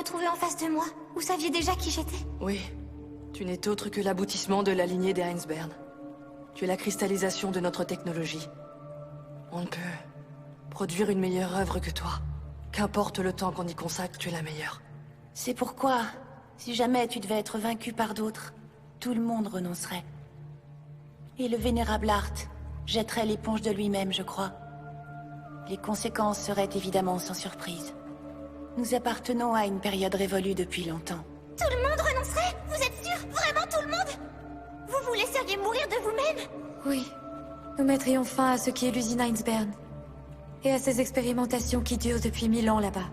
retrouvé en face de moi? Vous saviez déjà qui j'étais? Oui. Tu n'es autre que l'aboutissement de la lignée des Heinsberg. Tu es la cristallisation de notre technologie. On ne peut produire une meilleure œuvre que toi. Qu'importe le temps qu'on y consacre, tu es la meilleure. C'est pourquoi, si jamais tu devais être vaincu par d'autres, tout le monde renoncerait. Et le vénérable Art jetterait l'éponge de lui-même, je crois. Les conséquences seraient évidemment sans surprise. Nous appartenons à une période révolue depuis longtemps. Tout le monde renoncerait? Vous êtes sûr? Vraiment tout le monde? Vous vous laisseriez mourir de vous-même? Oui. Nous mettrions fin à ce qui est l'usine Heinsberg. Et à ces expérimentations qui durent depuis 1000 ans là-bas.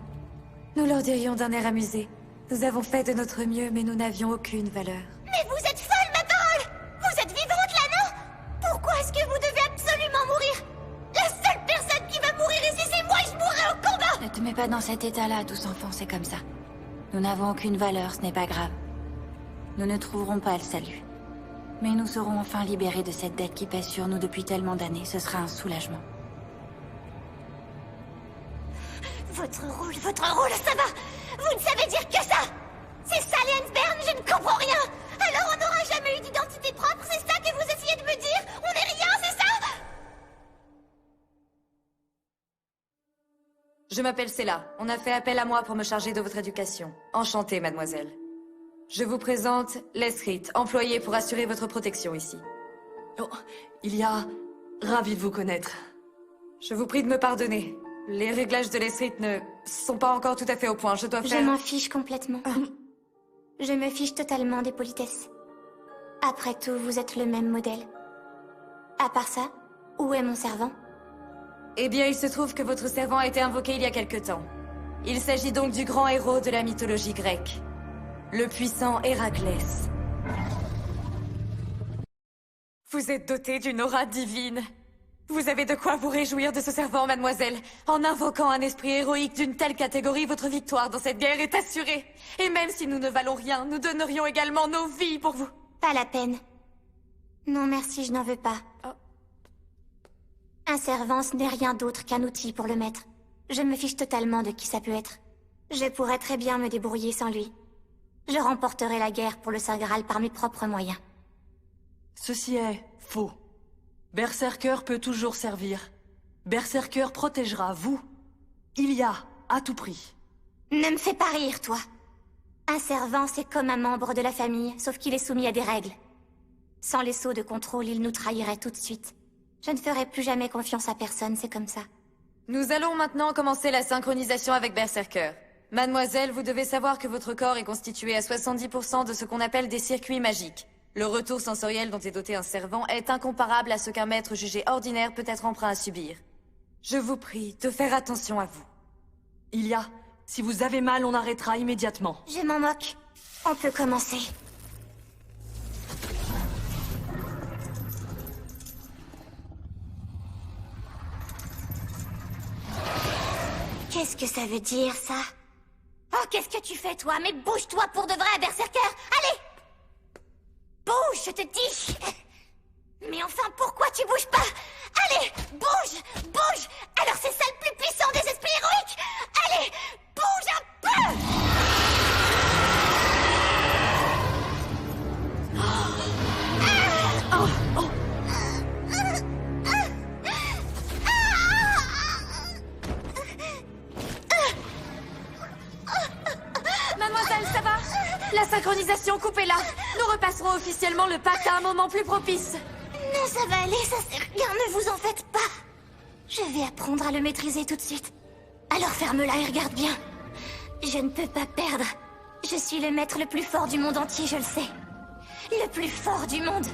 Nous leur dirions d'un air amusé. Nous avons fait de notre mieux, mais nous n'avions aucune valeur. Mais vous êtes folle, ma parole! Vous êtes vivante là, non? Pourquoi est-ce que vous devez absolument mourir? La seule personne qui va mourir ici, c'est moi et je mourrai au combat! Ne te mets pas dans cet état-là, douce enfant, c'est comme ça. Nous n'avons aucune valeur, ce n'est pas grave. Nous ne trouverons pas le salut. Mais nous serons enfin libérés de cette dette qui pèse sur nous depuis tellement d'années. Ce sera un soulagement. Votre rôle, ça va! Vous ne savez dire que ça! C'est ça les Heinsberg, je ne comprends rien! Alors on n'aura jamais eu d'identité propre, c'est ça que vous essayez de me dire? On n'est rien, c'est ça? Je m'appelle Sela. On a fait appel à moi pour me charger de votre éducation. Enchantée, mademoiselle. Je vous présente Lesrit, employée pour assurer votre protection ici. Oh, il y a... Ravi de vous connaître. Je vous prie de me pardonner. Les réglages de Lesrit ne sont pas encore tout à fait au point. Je dois faire... Je m'en fiche complètement. Je me fiche totalement des politesses. Après tout, vous êtes le même modèle. À part ça, où est mon servant? Eh bien, il se trouve que votre servant a été invoqué il y a quelque temps. Il s'agit donc du grand héros de la mythologie grecque. Le puissant Héraclès. Vous êtes doté d'une aura divine. Vous avez de quoi vous réjouir de ce servant, mademoiselle. En invoquant un esprit héroïque d'une telle catégorie, votre victoire dans cette guerre est assurée. Et même si nous ne valons rien, nous donnerions également nos vies pour vous. Pas la peine. Non merci, je n'en veux pas. Oh. Un servant, ce n'est rien d'autre qu'un outil pour le maître. Je me fiche totalement de qui ça peut être. Je pourrais très bien me débrouiller sans lui. Je remporterai la guerre pour le Saint Graal par mes propres moyens. Ceci est faux. Berserker peut toujours servir. Berserker protégera vous. Ilia, à tout prix. Ne me fais pas rire, toi. Un servant, c'est comme un membre de la famille, sauf qu'il est soumis à des règles. Sans les sceaux de contrôle, il nous trahirait tout de suite. Je ne ferai plus jamais confiance à personne, c'est comme ça. Nous allons maintenant commencer la synchronisation avec Berserker. Mademoiselle, vous devez savoir que votre corps est constitué à 70% de ce qu'on appelle des circuits magiques. Le retour sensoriel dont est doté un servant est incomparable à ce qu'un maître jugé ordinaire peut être emprunt à subir. Je vous prie de faire attention à vous. Ilia, si vous avez mal, on arrêtera immédiatement. Je m'en moque. On peut commencer. Qu'est-ce que ça veut dire, ça? Oh, qu'est-ce que tu fais, toi? Mais bouge-toi pour de vrai, Berserker! Allez! Bouge, je te dis! Mais enfin, pourquoi tu bouges pas? Allez, bouge! Bouge! Alors c'est ça le plus puissant des esprits héroïques! Allez, bouge un peu! Mademoiselle, ça va? La synchronisation, coupez-la. Nous repasserons officiellement le pacte à un moment plus propice. Non, ça va aller, ça sert à rien, ne vous en faites pas. Je vais apprendre à le maîtriser tout de suite. Alors ferme-la et regarde bien. Je ne peux pas perdre. Je suis le maître le plus fort du monde entier, je le sais. Le plus fort du monde.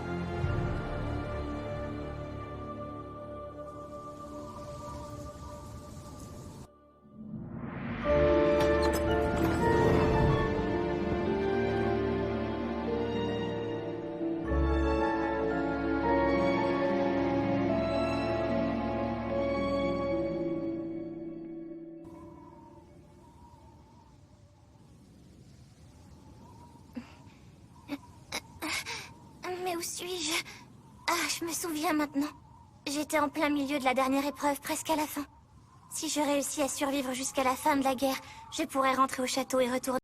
Mais où suis-je? Ah, je me souviens maintenant. J'étais en plein milieu de la dernière épreuve, presque à la fin. Si je réussis à survivre jusqu'à la fin de la guerre, je pourrais rentrer au château et retourner.